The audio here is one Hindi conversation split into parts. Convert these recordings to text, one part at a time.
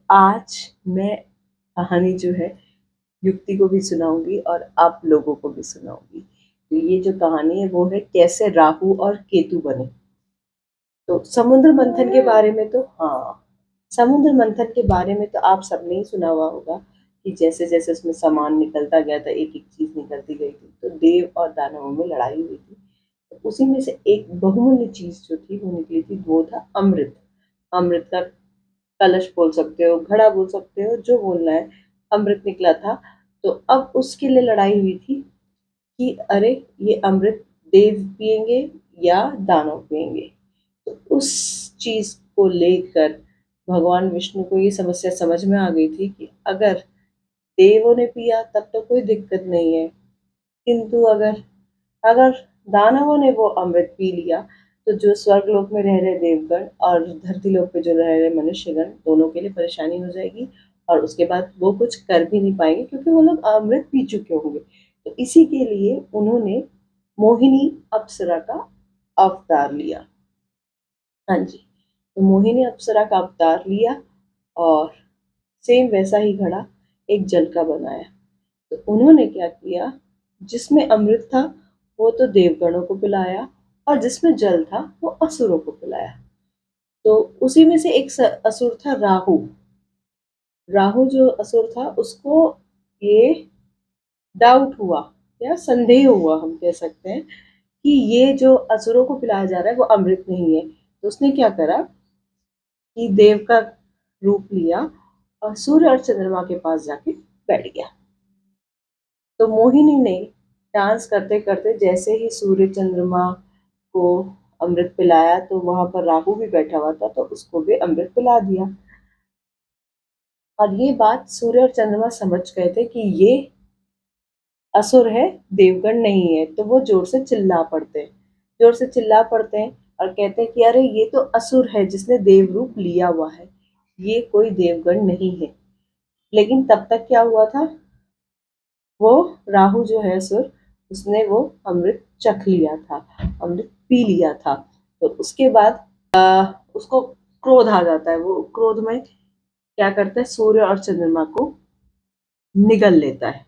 आज मैं कहानी जो है युक्ति को भी सुनाऊंगी और आप लोगों को भी सुनाऊंगी। तो ये जो कहानी है वो है कैसे राहु और केतु बने। तो समुद्र मंथन के बारे में तो समुद्र मंथन के बारे में तो आप सबने ही सुना हुआ होगा कि जैसे जैसे उसमें सामान निकलता गया था, एक एक चीज निकलती गई थी, तो देव और दानवों में लड़ाई हुई थी। तो उसी में से एक बहुमूल्य चीज जो थी वो निकली थी, वो था अमृत। अमृत का कलश बोल सकते हो, घड़ा बोल सकते हो, जो बोलना है। अमृत निकला था। तो अब उसके लिए लड़ाई हुई थी कि अरे ये अमृत देव पिएंगे या दानव पिएंगे। तो उस चीज को लेकर भगवान विष्णु को ये समस्या समझ में आ गई थी कि अगर देवों ने पिया तब तो कोई दिक्कत नहीं है, किंतु अगर अगर दानवों ने वो अमृत पी लिया तो जो स्वर्गलोक में रह रहे देवगण और धरती लोक पे जो रह रहे मनुष्यगण, दोनों के लिए परेशानी हो जाएगी। और उसके बाद वो कुछ कर भी नहीं पाएंगे क्योंकि वो लोग अमृत पी चुके होंगे। तो इसी के लिए उन्होंने मोहिनी अप्सरा का अवतार लिया। हाँ जी। तो मोहिनी अप्सरा का अवतार लिया और सेम वैसा ही घड़ा एक जल का बनाया। तो उन्होंने क्या किया, जिसमें अमृत था वो तो देवगणों को पिलाया और जिसमें जल था वो असुरों को पिलाया। तो उसी में से एक असुर था राहु। राहु जो असुर था उसको ये डाउट हुआ या संदेह हुआ, हम कह सकते हैं, कि ये जो असुरों को पिलाया जा रहा है वो अमृत नहीं है। तो उसने क्या करा कि देव का रूप लिया और सूर्य और चंद्रमा के पास जाके बैठ गया। तो मोहिनी ने डांस करते करते जैसे ही सूर्य चंद्रमा को अमृत पिलाया तो वहां पर राहु भी बैठा हुआ था, तो उसको भी अमृत पिला दिया। और ये बात सूर्य और चंद्रमा समझ गए थे कि ये असुर है, देवगण नहीं है। तो वो जोर से चिल्ला पड़ते हैं, जोर से चिल्ला पड़ते हैं और कहते हैं कि अरे ये तो असुर है जिसने देव रूप लिया हुआ है, ये कोई देवगण नहीं है। लेकिन तब तक क्या हुआ था, वो राहु जो है असुर, उसने वो अमृत चख लिया था, अमृत पी लिया था। तो उसके बाद उसको क्रोध आ जाता है। वो क्रोध में क्या करता है, सूर्य और चंद्रमा को निगल लेता है।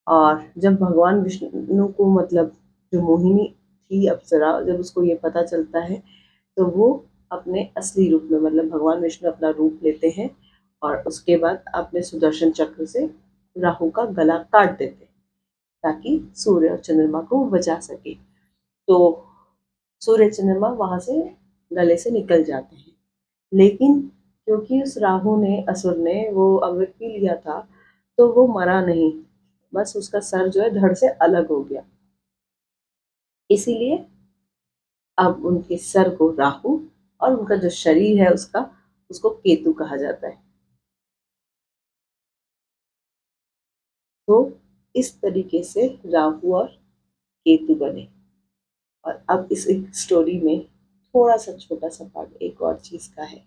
और जब भगवान विष्णु को, मतलब जो मोहिनी थी अप्सरा, जब उसको ये पता चलता है तो वो अपने असली रूप में, मतलब भगवान विष्णु अपना रूप लेते हैं और उसके बाद अपने सुदर्शन चक्र से राहु का गला काट देते हैं ताकि सूर्य और चंद्रमा को वो बचा सके। तो सूर्य चंद्रमा वहां से गले से निकल जाते हैं। लेकिन क्योंकि उस राहु ने, असुर ने वो अमृत पी लिया था, तो वो मरा नहीं, बस उसका सर जो है धड़ से अलग हो गया। इसीलिए अब उनके सर को राहु और उनका जो शरीर है उसका, उसको केतु कहा जाता है। तो इस तरीके से राहु और केतु बने। और अब इस एक स्टोरी में थोड़ा सा छोटा सा पार्ट एक और चीज का है,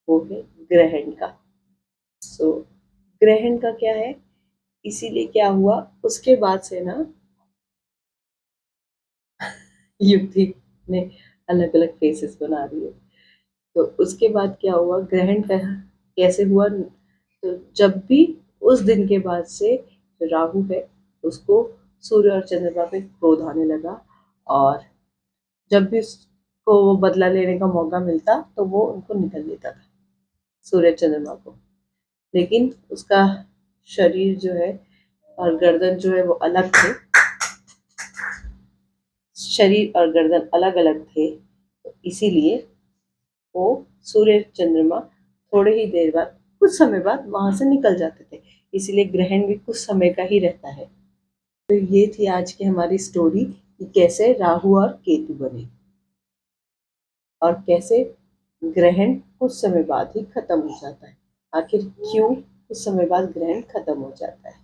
वो है ग्रहण का। सो ग्रहण का क्या है, इसीलिए क्या हुआ उसके बाद से ना युक्ति ने अलग अलग फेसेस बना दिए। तो उसके बाद क्या हुआ, ग्रहण का कैसे हुआ, तो जब भी उस दिन के बाद से जो राहु है उसको सूर्य और चंद्रमा पे क्रोध आने लगा। और जब भी उसको वो बदला लेने का मौका मिलता तो वो उनको निकल लेता था, सूर्य चंद्रमा को। लेकिन उसका शरीर जो है और गर्दन जो है वो अलग थे, शरीर और गर्दन अलग अलग थे। तो इसीलिए वो सूर्य चंद्रमा थोड़े ही देर बाद, कुछ समय बाद वहां से निकल जाते थे। इसीलिए ग्रहण भी कुछ समय का ही रहता है। तो ये थी आज की हमारी स्टोरी कि कैसे राहु और केतु बने और कैसे ग्रहण कुछ समय बाद ही खत्म हो जाता है। आखिर क्यों कुछ समय बाद ग्रहण खत्म हो जाता है।